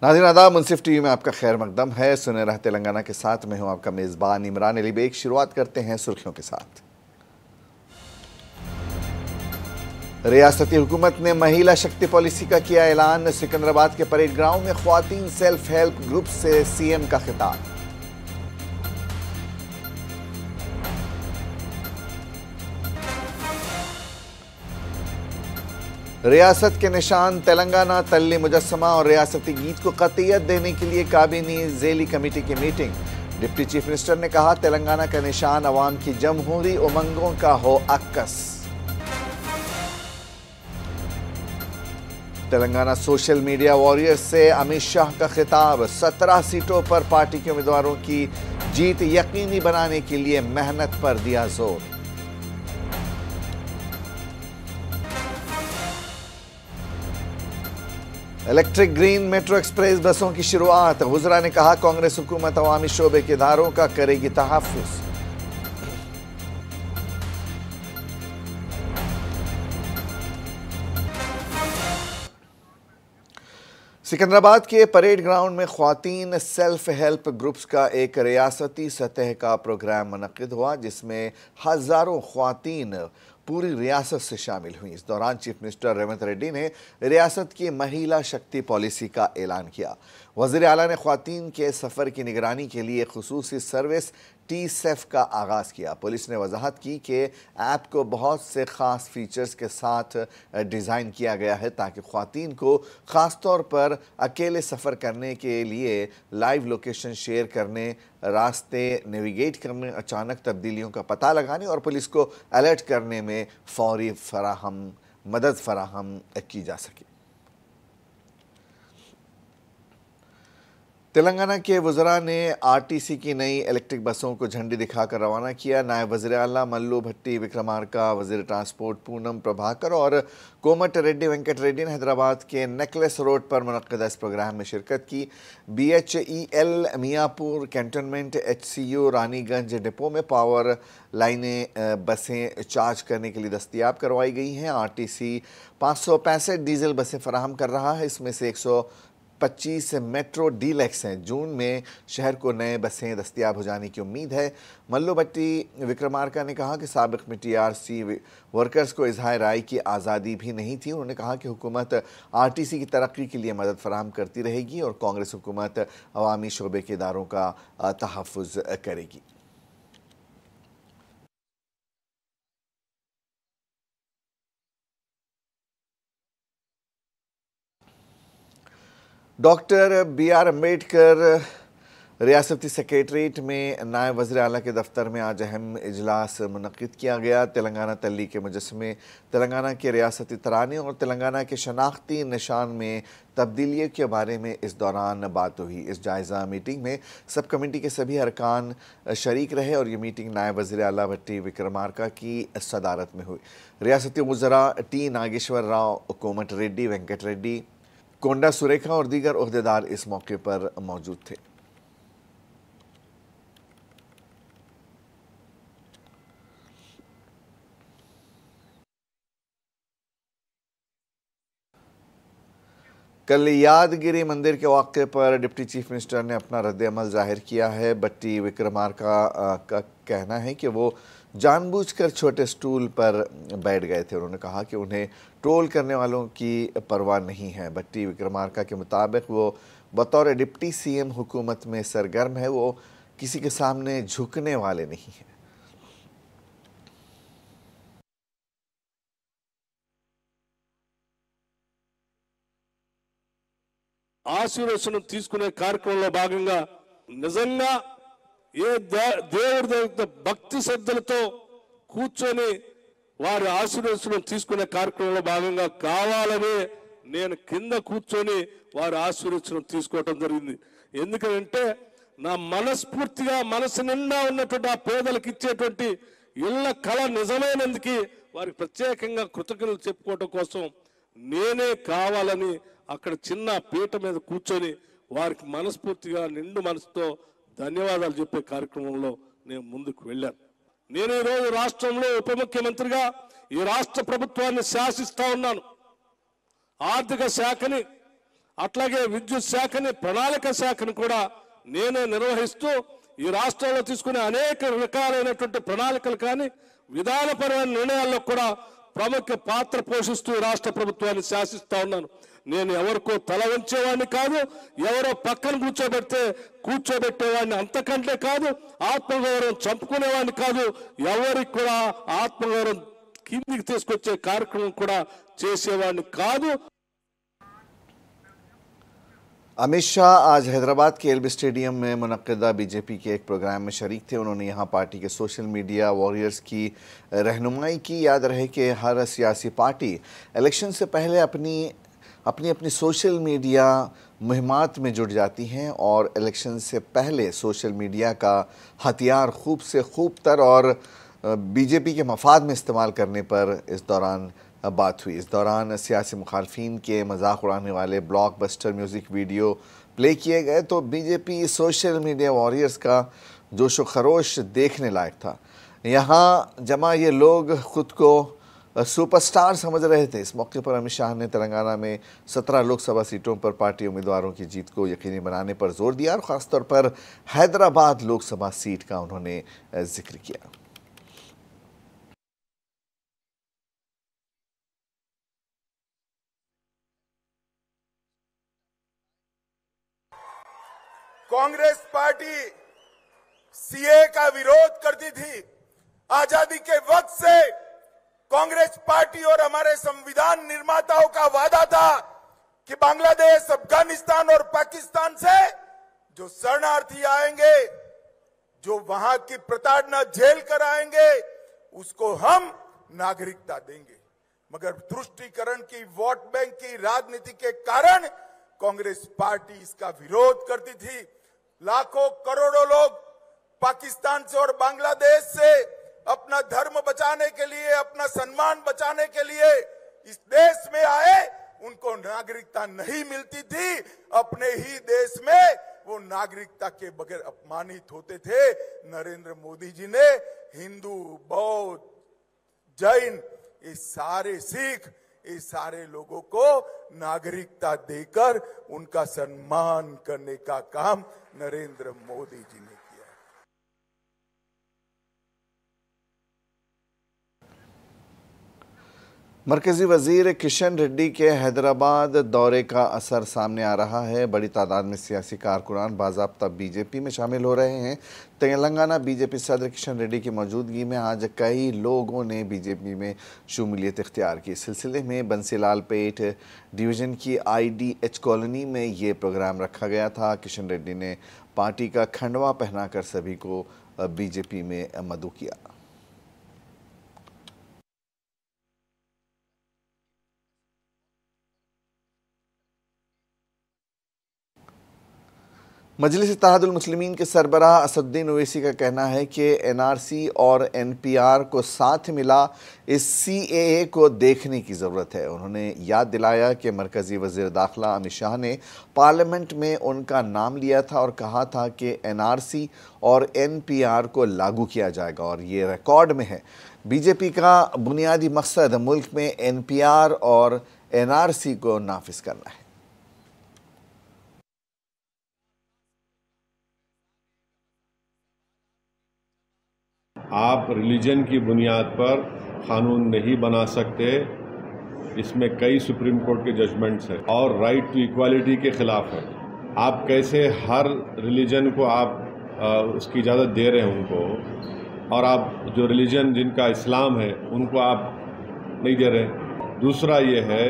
नाज़रीन आदाब, मुंसिफ टीवी में आपका खैर मकदम है। सुनहरा तेलंगाना के साथ मैं हूं आपका मेज़बान इमरान अली बेग। शुरुआत करते हैं सुर्खियों के साथ। रियासती हुकूमत ने महिला शक्ति पॉलिसी का किया ऐलान। सिकंदराबाद के परेड ग्राउंड में ख्वातीन सेल्फ हेल्प ग्रुप से सीएम का खिताब। रियासत के निशान तेलंगाना तल्ली मुजस्समा और रियासती गीत को कतईयत देने के लिए काबीनी ज़ेली कमेटी की मीटिंग। डिप्टी चीफ मिनिस्टर ने कहा, तेलंगाना का निशान अवाम की जमहूरी उमंगों का हो अक्स। तेलंगाना सोशल मीडिया वॉरियर्स से अमित शाह का खिताब। 17 सीटों पर पार्टी के उम्मीदवारों की जीत यकीनी बनाने के लिए मेहनत पर दिया जोर। इलेक्ट्रिक ग्रीन मेट्रो एक्सप्रेस बसों की शुरुआत। वुज़रा ने कहा, कांग्रेस हुकूमत अवामी शोबे के इदारों का करेगी तहफ़्फ़ुज़। सिकंदराबाद के परेड ग्राउंड में ख्वातीन सेल्फ हेल्प ग्रुप्स का एक रियासती सतह का प्रोग्राम मुनक्किद हुआ, जिसमें हज़ारों ख्वातीन पूरी रियासत से शामिल हुई। इस दौरान चीफ मिनिस्टर रेवंत रेड्डी ने रियासत की महिला शक्ति पॉलिसी का ऐलान किया। वज़ीर आला ने ख्वातीन के सफ़र की निगरानी के लिए खुसूसी सर्विस टी-सेफ का आगाज़ किया। पुलिस ने वजाहत की कि ऐप को बहुत से ख़ास फीचर्स के साथ डिज़ाइन किया गया है ताकि ख्वातीन को ख़ास तौर पर अकेले सफ़र करने के लिए लाइव लोकेशन शेयर करने, रास्ते नेविगेट करने, अचानक तब्दीलियों का पता लगाने और पुलिस को अलर्ट करने में फौरी मदद फराहम की जा सके। तेलंगाना के वज़रा ने आरटीसी की नई इलेक्ट्रिक बसों को झंडी दिखाकर रवाना किया। नायब वज़ीर आला मल्लू भट्टी विक्रमार्का, वज़ीर ट्रांसपोर्ट पूनम प्रभाकर और कोमट रेड्डी वेंकट रेड्डी ने हैदराबाद के नेकलेस रोड पर मुनक्किदा इस प्रोग्राम में शिरकत की। BHEL Miyapur cantonment HCU Raniganj depot में पावर लाइनें बसें चार्ज करने के लिए दस्तयाब करवाई गई हैं। आरटीसी 565 डीजल बसें फराहम कर रहा है, इसमें से 125 मेट्रो डीलक्स हैं। जून में शहर को नए बसें दस्तयाब हो जाने की उम्मीद है। मल्लू भट्टी विक्रमार्का ने कहा कि साबिक में TRC वर्कर्स को इजहार राय की आज़ादी भी नहीं थी। उन्होंने कहा कि हुकूमत आरटीसी की तरक्की के लिए मदद फराहम करती रहेगी और कांग्रेस हुकूमत अवामी शोबे के इदारों का तहफ़्फ़ुज़ करेगी। डॉक्टर BR अम्बेडकर रियासती सेक्रेटरीट में नायब वज़ीर आला के दफ्तर में आज अहम इजलास मुनक्किद किया गया। तेलंगाना तल्ली के मुजस्समे, तेलंगाना के रियासती तराने और तेलंगाना के शनाख्ती निशान में तब्दीलियों के बारे में इस दौरान बात हुई। इस जायज़ा मीटिंग में सब कमेटी के सभी अरकान शरीक रहे और ये मीटिंग नायब वज़ीर आला भट्टी विक्रमार्का की सदारत में हुई। रियासती वज़रा T नागेश्वर राव, कोमट रेड्डी वेंकट रेड्डी, कोंडा सुरेखा और दीगर ओहदेदार इस मौके पर मौजूद थे। कल यादगिरी मंदिर के वाक़े पर डिप्टी चीफ मिनिस्टर ने अपना रद्द-ए-अमल जाहिर किया है। भट्टी विक्रमार्का का कहना है कि वो जानबूझकर छोटे स्टूल पर बैठ गए थे। उन्होंने कहा कि उन्हें ट्रोल करने वालों की परवाह नहीं है। भट्टी विक्रमार्का के मुताबिक वो बतौर डिप्टी CM हुकूमत में सरगर्म है, वो किसी के सामने झुकने वाले नहीं हैं। ఆశీర్వచనం తీసుకునే కార్యక్రమంలో భాగంగా నిజంగా ఏ దేవుడి దగ్గర భక్తి శ్రద్ధలతో కూర్చొని వారి ఆశీర్వచనం తీసుకునే కార్యక్రమంలో భాగంగా కావాలని నేను కింద కూర్చొని వారి ఆశీర్వచనం తీసుకోవడం జరిగింది. ఎందుకంటే నా మనస్ఫూర్తిగా మనసు నిండా ఉన్నటువంటి ఆ పేదలకు ఇచ్చేటువంటి ఇళ్ల కళ నిజమైనందుకు వారికి ప్రత్యేకంగా కృతజ్ఞతలు చెప్పుకోవడం కోసం నేనే కావాలని అక్కడ చిన్న పీట మీద కూర్చొని వారికి మనస్ఫూర్తిగా నిండు మనసుతో ధన్యవాదాలు చెప్పే కార్యక్రమంలో నేను ముందుకు వెళ్ళాను. నేను ఈ రోజు రాష్ట్రంలో ఉప ముఖ్యమంత్రిగా ఈ రాష్ట్ర ప్రభుత్వాన్ని శాసిస్తా ఉన్నాను. ఆర్థిక శాఖని అట్లాగే విద్యుత్ శాఖని ప్రణాళిక శాఖని కూడా నేనే నిర్వహిస్తూ ఈ రాష్ట్రంలో తీసుకునే అనేక రకాలైనటువంటి ప్రణాళికలు కానీ విధానపరమైన నిర్ణయాల్లో కూడా ప్రముఖ పాత్ర పోషిస్తూ రాష్ట్ర ప్రభుత్వాన్ని శాసిస్తా ఉన్నాను. నేను ఎవరికో తల వంచేవాడిని కాదు, ఎవరో పక్కన కూర్చోబెట్టేవాడిని అంతకంటే కాదు, ఆత్మగౌరవం చంపుకునేవాడిని కాదు, ఎవరికి కూడా ఆత్మగౌరవం కిందికి తీసుకొచ్చే కార్యక్రమం కూడా చేసేవాడిని కాదు. अमित शाह आज हैदराबाद के एलबी स्टेडियम में मुनक्किदा बीजेपी के एक प्रोग्राम में शरीक थे। उन्होंने यहां पार्टी के सोशल मीडिया वॉरियर्स की रहनुमाई की। याद रहे कि हर सियासी पार्टी इलेक्शन से पहले अपनी सोशल मीडिया मुहिमात में जुट जाती हैं और इलेक्शन से पहले सोशल मीडिया का हथियार खूब से खूब तर और बीजेपी के मफाद में इस्तेमाल करने पर इस दौरान बात हुई। इस दौरान सियासी मुखालफिन के मजाक उड़ाने वाले ब्लॉकबस्टर म्यूज़िक वीडियो प्ले किए गए तो बीजेपी सोशल मीडिया वॉरियर्स का जोश व खरोश देखने लायक था। यहाँ जमा ये लोग ख़ुद को सुपरस्टार समझ रहे थे। इस मौके पर अमित शाह ने तेलंगाना में 17 लोकसभा सीटों पर पार्टी उम्मीदवारों की जीत को यकीनी बनाने पर जोर दिया और ख़ासतौर पर हैदराबाद लोकसभा सीट का उन्होंने जिक्र किया। कांग्रेस पार्टी सीए का विरोध करती थी। आजादी के वक्त से कांग्रेस पार्टी और हमारे संविधान निर्माताओं का वादा था कि बांग्लादेश, अफगानिस्तान और पाकिस्तान से जो शरणार्थी आएंगे, जो वहां की प्रताड़ना झेल कर आएंगे, उसको हम नागरिकता देंगे। मगर तुष्टीकरण की, वोट बैंक की राजनीति के कारण कांग्रेस पार्टी इसका विरोध करती थी। लाखों करोड़ों लोग पाकिस्तान से और बांग्लादेश से अपना धर्म बचाने के लिए, अपना सम्मान बचाने के लिए इस देश में आए। उनको नागरिकता नहीं मिलती थी। अपने ही देश में वो नागरिकता के बगैर अपमानित होते थे। नरेंद्र मोदी जी ने हिंदू, बौद्ध, जैन, ये सारे सिख, ये सारे लोगों को नागरिकता देकर उनका सम्मान करने का काम नरेंद्र मोदी जी ने किया। मरकजी वजीर किशन रेड्डी के हैदराबाद दौरे का असर सामने आ रहा है। बड़ी तादाद में सियासी कारकुनान बाज़ाब्ता बीजेपी में शामिल हो रहे हैं। तेलंगाना बीजेपी सदर किशन रेड्डी की मौजूदगी में आज कई लोगों ने बीजेपी में शमूलियत इख्तियार की। इस सिलसिले में बंसीलाल पेट डिवीज़न की IDH कॉलोनी में ये प्रोग्राम रखा गया था। किशन रेड्डी ने पार्टी का खंडवा पहनाकर सभी को बीजेपी में मदऊ किया। मजलिस इत्तेहादुल मुस्लिमीन के सरबराह असदुद्दीन ओवैसी का कहना है कि NRC और NPR को साथ मिला इस CAA को देखने की ज़रूरत है। उन्होंने याद दिलाया कि मरकज़ी वज़ीर दाखिला अमित शाह ने पार्लियामेंट में उनका नाम लिया था और कहा था कि NRC और NPR को लागू किया जाएगा और ये रिकॉर्ड में है। बीजेपी का बुनियादी मकसद मुल्क में NPR और NRC को नाफिज करना है। आप रिलीजन की बुनियाद पर कानून नहीं बना सकते। इसमें कई सुप्रीम कोर्ट के जजमेंट्स हैं और राइट टू इक्वालिटी के खिलाफ है। आप कैसे हर रिलीजन को आप उसकी इजाज़त दे रहे हैं उनको, और आप जो रिलीजन जिनका इस्लाम है उनको आप नहीं दे रहे। दूसरा ये है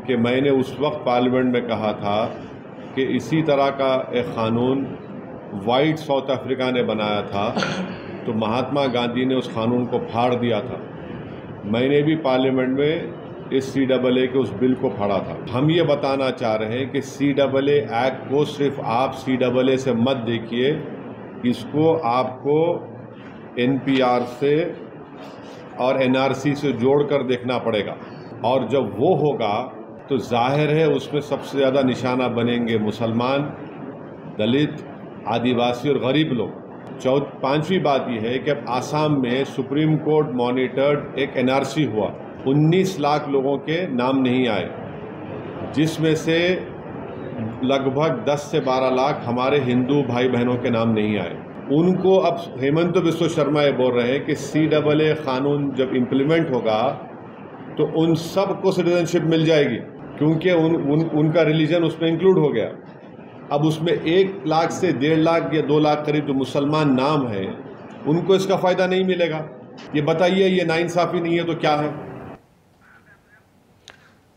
कि मैंने उस वक्त पार्लियामेंट में कहा था कि इसी तरह का एक क़ानून वाइट साउथ अफ्रीका ने बनाया था तो महात्मा गांधी ने उस कानून को फाड़ दिया था। मैंने भी पार्लियामेंट में इस CAA के उस बिल को फाड़ा था। हम ये बताना चाह रहे हैं कि CAA एक्ट को सिर्फ आप CAA से मत देखिए, इसको आपको NPR से और NRC से जोड़कर देखना पड़ेगा। और जब वो होगा तो जाहिर है उसमें सबसे ज़्यादा निशाना बनेंगे मुसलमान, दलित, आदिवासी और गरीब लोग। पांचवी बात यह है कि अब आसाम में सुप्रीम कोर्ट मॉनिटर्ड एक NRC हुआ। 19 लाख लोगों के नाम नहीं आए, जिसमें से लगभग 10 से 12 लाख हमारे हिंदू भाई बहनों के नाम नहीं आए। उनको अब हेमंत बिस्वा शर्मा ये बोल रहे हैं कि CAA कानून जब इम्प्लीमेंट होगा तो उन सबको सिटीजनशिप मिल जाएगी, क्योंकि उनका रिलीजन उसमें इंक्लूड हो गया। अब उसमें 1 लाख से 1.5 लाख या 2 लाख करीब जो मुसलमान नाम है, उनको इसका फ़ायदा नहीं मिलेगा। ये बताइए, ये नाइंसाफ़ी नहीं है तो क्या है?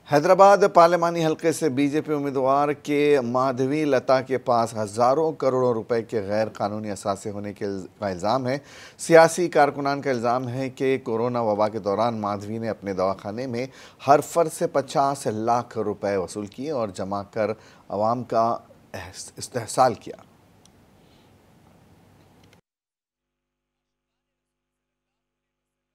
हैदराबाद पार्लिमानी हलके से बीजेपी उम्मीदवार के माधवी लता के पास हज़ारों करोड़ों रुपए के गैर कानूनी असासे होने का इल्ज़ाम है। सियासी कारकुनान का इल्ज़ाम है कि कोरोना वबा के दौरान माधवी ने अपने दवाखाने में हर फर्द से 50 लाख रुपए वसूल किए और जमा कर आवाम का इस्तेहसाल किया।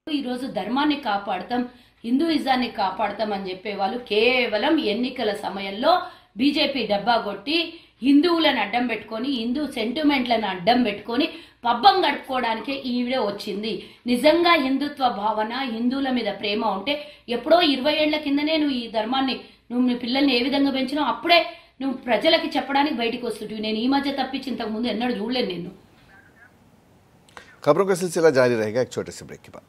ఈరోజు ధర్మాన్ని కాపాడతాం, హిందూయిజాన్ని కాపాడతాం అని చెప్పేవాళ్ళు కేవలం ఎన్నికల సమయంలో బీజేపీ డబ్బా కొట్టి హిందువులను అడ్డం పెట్టుకొని, హిందూ సెంటిమెంట్లను అడ్డం పెట్టుకొని పబ్బం గడుపుకోవడానికే ఈవిడ వచ్చింది. నిజంగా హిందుత్వ భావన, హిందువుల మీద ప్రేమ ఉంటే ఎప్పుడో 20 ఏళ్ల కిందనే నువ్వు ఈ ధర్మాన్ని, నువ్వు మీ పిల్లల్ని ఏ విధంగా పెంచినావు అప్పుడే నువ్వు ప్రజలకి చెప్పడానికి బయటకు వస్తుంటివి. నేను ఈ మధ్య తప్పించి ఇంతకు ముందు ఎన్నడూ చూడలేను నేను. खबरों का सिलसिला जारी रहेगा एक छोटे से ब्रेक के बाद।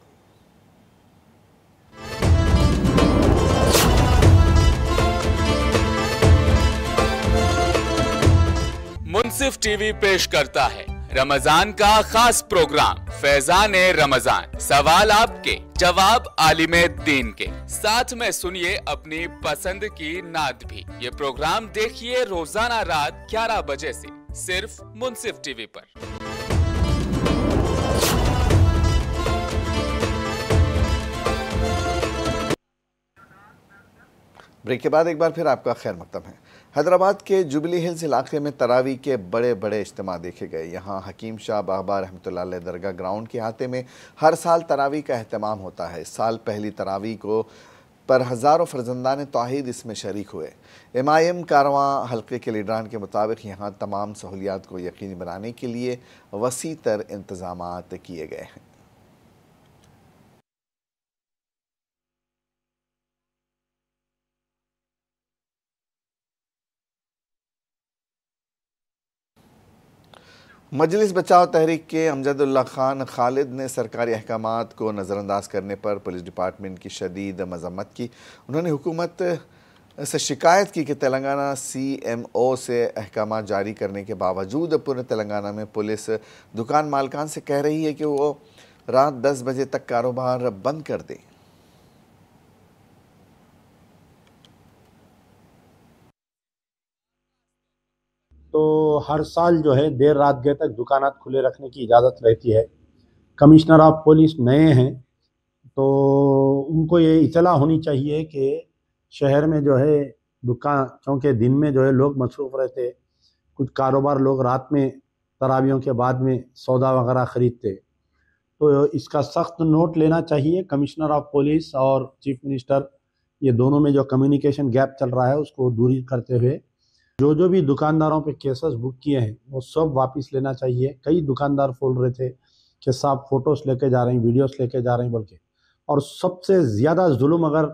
मुंसिफ टीवी पेश करता है रमजान का खास प्रोग्राम फैजान रमजान। सवाल आपके, जवाब आलिमे दीन के। साथ में सुनिए अपनी पसंद की नात भी। ये प्रोग्राम देखिए रोजाना रात 11 बजे से सिर्फ मुंसिफ टीवी पर। ब्रेक के बाद एक बार फिर आपका खैर मकदम है। हैदराबाद के जुबली हिल्स इलाके में तरावी के बड़े बड़े इज्तिमा देखे गए। यहाँ हकीम शाह बाबा रहमतुल्लाह अलैह दरगाह ग्राउंड के अहाते में हर साल तरावी का अहतमाम होता है। इस साल पहली तरावी को पर हज़ारों फर्जंदान तौहीद इसमें शरीक हुए। MIM कारवां हल्के के लीडरान के मुताबिक यहाँ तमाम सहूलियात को यकीनी बनाने के लिए वसी तर इंतज़ामात किए गए हैं। मजलिस बचाओ तहरीक के अमजदुल्ला खान खालिद ने सरकारी अहकामात को नज़रअंदाज करने पर पुलिस डिपार्टमेंट की शदीद मजम्मत की। उन्होंने हुकूमत से शिकायत की कि तेलंगाना CMO से अहकामात जारी करने के बावजूद पूरे तेलंगाना में पुलिस दुकान मालकान से कह रही है कि वो रात 10 बजे तक कारोबार बंद कर दें। तो हर साल जो है देर रात गए तक दुकानात खुले रखने की इजाज़त रहती है। कमिश्नर ऑफ पुलिस नए हैं तो उनको ये इतला होनी चाहिए कि शहर में जो है दुकान, क्योंकि दिन में जो है लोग मसरूफ़ रहते, कुछ कारोबार लोग रात में तरावियों के बाद में सौदा वगैरह ख़रीदते, तो इसका सख्त नोट लेना चाहिए कमिश्नर ऑफ पुलिस और चीफ मिनिस्टर। ये दोनों में जो कम्युनिकेशन गैप चल रहा है उसको दूरी करते हुए जो भी दुकानदारों पे केसेस बुक किए हैं वो सब वापस लेना चाहिए। कई दुकानदार बोल रहे थे कि साहब फ़ोटोज़ लेके जा रहे हैं, वीडियोस लेके जा रहे हैं बोल के। और सबसे ज़्यादा जुल्म अगर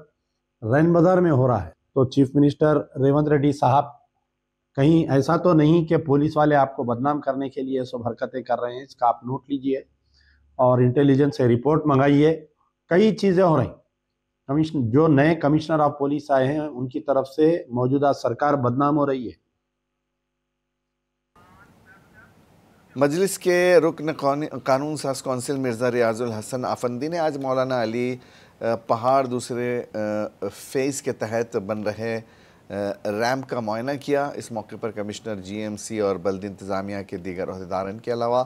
रैन बाज़ार में हो रहा है तो चीफ मिनिस्टर रेवंत रेड्डी साहब, कहीं ऐसा तो नहीं कि पुलिस वाले आपको बदनाम करने के लिए सब हरकतें कर रहे हैं। इसका आप नोट लीजिए और इंटेलिजेंस से रिपोर्ट मंगाइए। कई चीज़ें हो रही, जो नए कमिश्नर ऑफ पुलिस आए हैं उनकी तरफ से मौजूदा सरकार बदनाम हो रही है। मजलिस के रुकन कानून साज कौंसिल मिर्ज़ा रियाजुल हसन आफंदी ने आज मौलाना अली पहाड़ दूसरे फेज़ के तहत बन रहे रैम्प का मुआयना किया। इस मौके पर कमिश्नर GMC और बल्दी इंतज़ामिया के दीगर अहदेदारन के अलावा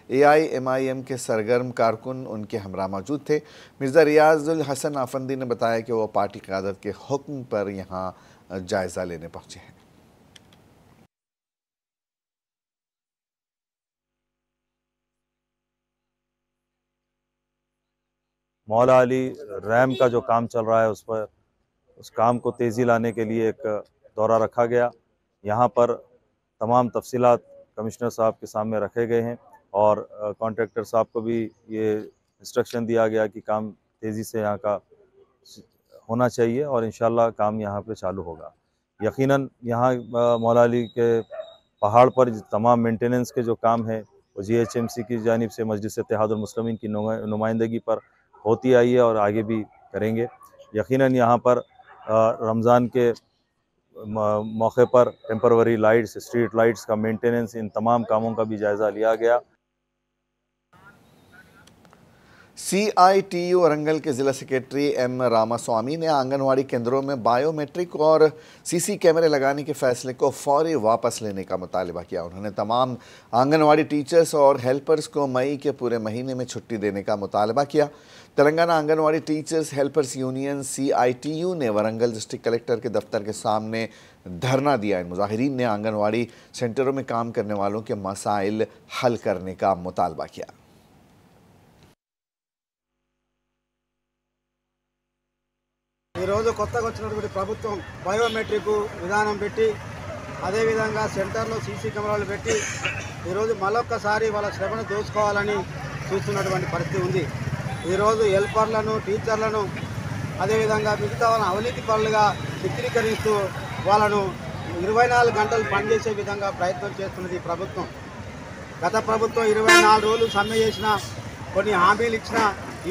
AIMIM के सरगर्म कारकुन उनके हमरा मौजूद थे। मिर्ज़ा रियाजुल हसन आफंदी ने बताया कि वो पार्टी क़यादत के हुक्म पर यहाँ जायज़ा लेने पहुँचे हैं। मौला अली रैम का जो काम चल रहा है उस काम को तेज़ी लाने के लिए एक दौरा रखा गया। यहाँ पर तमाम तफसीलात कमिश्नर साहब के सामने रखे गए हैं और कॉन्ट्रैक्टर साहब को भी ये इंस्ट्रक्शन दिया गया कि काम तेज़ी से यहाँ का होना चाहिए और इंशाल्लाह काम यहाँ पे चालू होगा। यकीनन यहाँ मौला अली के पहाड़ पर तमाम मेंटेनेंस के जो काम है वो GHMC की जानिब से मजलिस इत्तेहादुल मुस्लिमीन की नुमाइंदगी पर होती आई है और आगे भी करेंगे। यकीनन यहाँ पर रमज़ान के मौके पर टेम्पररी लाइट्स, स्ट्रीट लाइट्स का मेंटेनेंस, इन तमाम कामों का भी जायज़ा लिया गया। CITU वरंगल के जिला सेक्रेटरी M रामास्वामी ने आंगनवाड़ी केंद्रों में बायोमेट्रिक और CC कैमरे लगाने के फैसले को फौरी वापस लेने का मुतालबा किया। उन्होंने तमाम आंगनवाड़ी टीचर्स और हेल्पर्स को मई के पूरे महीने में छुट्टी देने का मुतालबा किया। Telangana anganwadi teachers helpers union CITU ने वरंगल डिस्ट्रिक्ट कलेक्टर के दफ्तर के सामने धरना दिया। इन मुजाहिरीन ने आंगनवाड़ी सेंटरों में काम करने वालों के मसाइल हल करने का मुतालबा किया। ఈరోజు కొత్తగా వచ్చినటువంటి ప్రభుత్వం బయోమెట్రిక్ విధానం పెట్టి అదేవిధంగా సెంటర్లో సీసీ కెమెరాలు పెట్టి ఈరోజు మరొక్కసారి వాళ్ళ శ్రమను దోచుకోవాలని చూస్తున్నటువంటి పరిస్థితి ఉంది. ఈరోజు హెల్పర్లను, టీచర్లను అదేవిధంగా మిగతా వాళ్ళని అవినీతి పరులుగా చిత్రీకరిస్తూ వాళ్ళను 24 గంటలు పనిచేసే విధంగా ప్రయత్నం చేస్తున్నది ఈ ప్రభుత్వం. గత ప్రభుత్వం 24 రోజులు సమ్మె చేసిన, కొన్ని హామీలు ఇచ్చిన,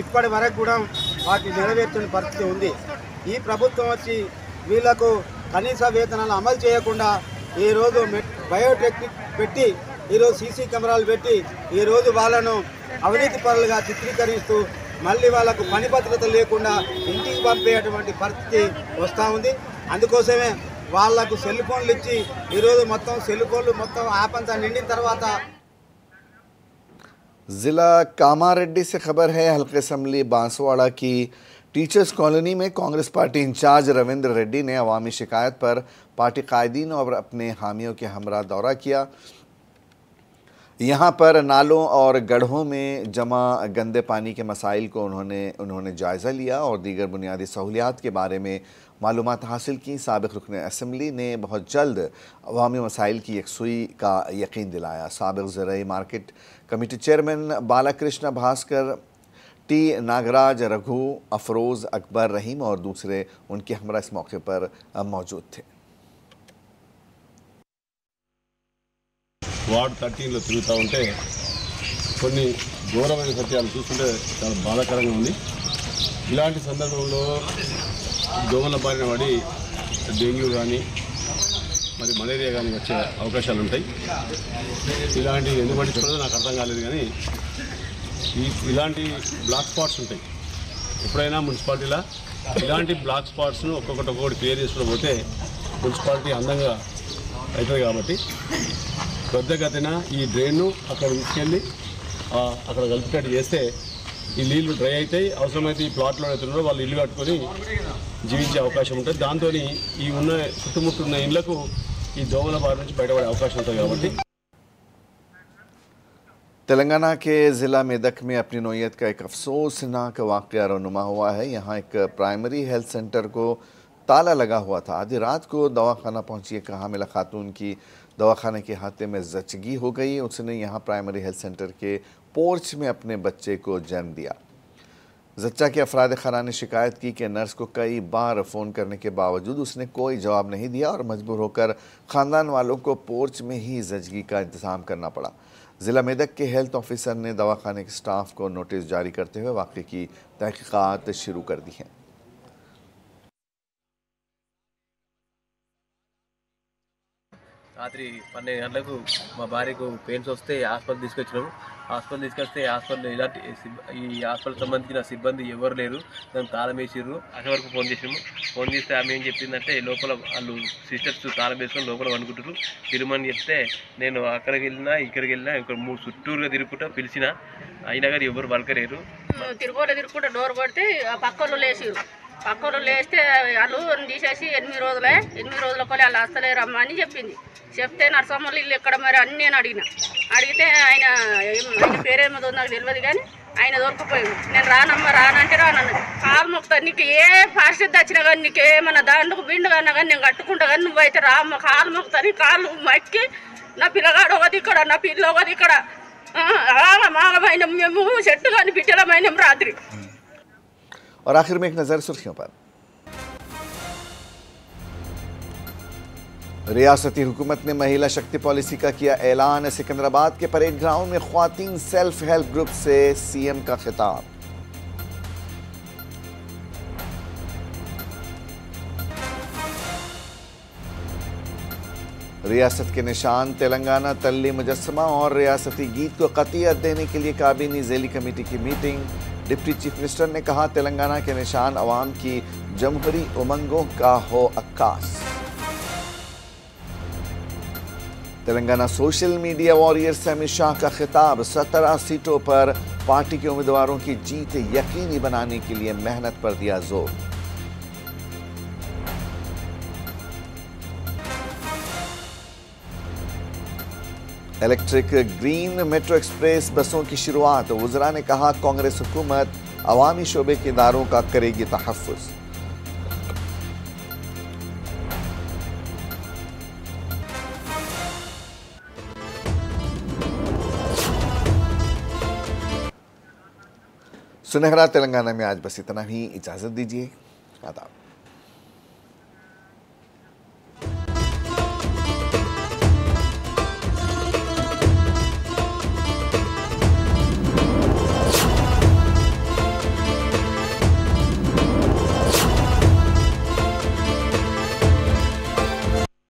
ఇప్పటి వరకు కూడా వాటిని నెరవేర్చని పరిస్థితి ఉంది. ఈ ప్రభుత్వం వచ్చి వీళ్లకు కనీస వేతనాలు అమలు చేయకుండా ఈరోజు బయోటెక్నిక్ పెట్టి ఈరోజు సీసీ కెమెరాలు పెట్టి ఈరోజు వాళ్ళను అవినీతి పరులుగా చిత్రీకరిస్తూ మళ్ళీ వాళ్ళకు పని భద్రత లేకుండా ఇంటికి పంపేటువంటి పరిస్థితి వస్తూ ఉంది. అందుకోసమే వాళ్లకు సెల్ ఫోన్లు ఇచ్చి ఈరోజు మొత్తం సెల్ ఫోన్లు మొత్తం యాప్ అంతా నిండిన తర్వాత जिला कामारेड्डी से खबर है। हल्के असम्बली बांसवाड़ा की टीचर्स कॉलोनी में कांग्रेस पार्टी इंचार्ज रविंद्र रेड्डी ने अवामी शिकायत पर पार्टी कायदीन और अपने हामियों के हमरा दौरा किया। यहाँ पर नालों और गढ़ों में जमा गंदे पानी के मसाइल को उन्होंने जायज़ा लिया और दीगर बुनियादी सहूलियात के बारे में मालूमात हासिल की। साबिक़ रुकन असम्बली ने बहुत जल्द अवामी मसाइल की यकसुई का यकीन दिलाया। साबिक़ ज़राई market committee chairman Balakrishna Bhaskar, T Nagaraj, Raghu, Afroz, Akbar, Rahim और दूसरे उनके हमरा इस मौके पर मौजूद थे। వార్డ్ 13లో తిరుగుతూ ఉంటే కొన్ని ఘోరమైన సత్యాలు చూస్తుంటే చాలా బాధాకరంగా ఉంది. ఇలాంటి సందర్భంలో దోమల బారిన పడి డెంగ్యూ కానీ మరి మలేరియా కానీ వచ్చే అవకాశాలు ఉంటాయి. ఇలాంటి ఎందుకు పట్టించుకోవడం నాకు అర్థం కాలేదు. కానీ ఇలాంటి బ్లాక్ స్పాట్స్ ఉంటాయి. ఎప్పుడైనా మున్సిపాలిటీలో ఇలాంటి బ్లాక్ స్పాట్స్ను ఒక్కొక్కటి క్లియర్ చేసుకుంటూ పోతే మున్సిపాలిటీ అందంగా అవుతుంది. కాబట్టి పెద్దగతిన ఈ డ్రైన్ను అక్కడ తీసుకెళ్ళి అక్కడ కలిపేటట్టు చేస్తే ఈ నీళ్లు డ్రై అవుతాయి. అవసరమైతే ఈ ప్లాట్లో అవుతున్నారో వాళ్ళు ఇల్లు కట్టుకొని జీవించే అవకాశం ఉంటుంది. దాంతో ఈ ఉన్న చుట్టుముట్టున్న ఇళ్లకు ఈ దోమల బారి నుంచి బయటపడే అవకాశం ఉంటుంది. కాబట్టి तेलंगाना के ज़िला मेदक में अपनी नौयत का एक अफसोसनाक वाक़या रौनुमा हुआ है। यहाँ एक प्राइमरी हेल्थ सेंटर को ताला लगा हुआ था। आधी रात को दवाखाना पहुंची एक हामिला खातून की दवाखाने के हाथे में जचगी हो गई। उसने यहाँ प्राइमरी हेल्थ सेंटर के पोर्च में अपने बच्चे को जन्म दिया। जच्चा के अफराद खाना ने शिकायत की कि नर्स को कई बार फ़ोन करने के बावजूद उसने कोई जवाब नहीं दिया और मजबूर होकर ख़ानदान वालों को पोर्च में ही जचगी का इंतज़ाम करना पड़ा। ज़िला मेदक के हेल्थ ऑफिसर ने दवाखाने के स्टाफ को नोटिस जारी करते हुए वाक़े की तहक़ीक़ात शुरू कर दी हैं। రాత్రి 12 గంటలకు మా భార్యకు పెయిన్స్ వస్తే హాస్పిటల్ తీసుకొచ్చినాము. హాస్పిటల్ తీసుకొస్తే హాస్పిటల్ ఇలాంటి ఈ హాస్పిటల్ సంబంధించిన సిబ్బంది ఎవరు లేరు. దాన్ని తాళం వేసిర్రు. అక్కడ వరకు ఫోన్ చేసినాము. ఫోన్ చేస్తే ఆమె ఏం చెప్పిందంటే లోపల వాళ్ళు సిస్టర్స్ తాళం వేసుకొని లోపల అనుకుంటారు తిరుమని చెప్తే నేను అక్కడికి వెళ్ళినా ఇక్కడికి వెళ్ళినా ఇక్కడ 3 చుట్టూరుగా తిరుగుకుంటా పిలిచిన అయినా కానీ ఎవరు పలకలేరు. తిరుగుకుంటా డోర్ కొడితే పక్కలు లేచిరు. పక్కలు లేస్తే వాళ్ళు తీసేసి 8 రోజుల కొలే వాళ్ళు వస్తలేరమ్మా అని చెప్పింది. చెప్తే నర్సమ్మలు ఇల్లు ఎక్కడ మరి అని నేను అడిగితే ఆయన పేరేమో నాకు తెలియదు కానీ ఆయన దొరికిపోయింది. నేను రానంటే రానన్నది. కాలు మొక్కుతా నీకు ఏ పరిస్థితి వచ్చినా కానీ నీకు ఏమన్నా దాంట్లో బిండు కన్నా కానీ నేను కట్టుకుంటా కానీ నువ్వైతే రామ్మ కాలు మొక్కుతా నీ కాళ్ళు మక్కి నా పిల్లగాడు ఒకది ఇక్కడ నా పిల్ల ఒకది ఇక్కడ మాలమైన మేము చెట్టు కానీ బిడ్డలమైన రాత్రి. और आखिर में एक नज़र सुर्खियों पर। रियासती हुकूमत ने महिला शक्ति पॉलिसी का किया ऐलान। सिकंदराबाद के परेड ग्राउंड में ख्वातीन सेल्फ हेल्प ग्रुप से सीएम का खिताब। रियासत के निशान तेलंगाना तल्ली मुजस्समा और रियासती गीत को कतियत देने के लिए काबीनी ज़ैली कमेटी की मीटिंग। डिप्टी चीफ मिनिस्टर ने कहा, तेलंगाना के निशान अवाम की जमहूरी उमंगों का हो अक्कास। तेलंगाना सोशल मीडिया वॉरियर से अमित शाह का खिताब। 17 सीटों पर पार्टी के उम्मीदवारों की जीत यकीनी बनाने के लिए मेहनत पर दिया जोर। इलेक्ट्रिक ग्रीन मेट्रो एक्सप्रेस बसों की शुरुआत। वज़रा ने कहा, कांग्रेस हुकूमत अवामी शोबे के इदारों का करेगी तहफ़्फ़ुज़। सुनहरा तेलंगाना में आज बस इतना ही। इजाज़त दीजिए। आदाब।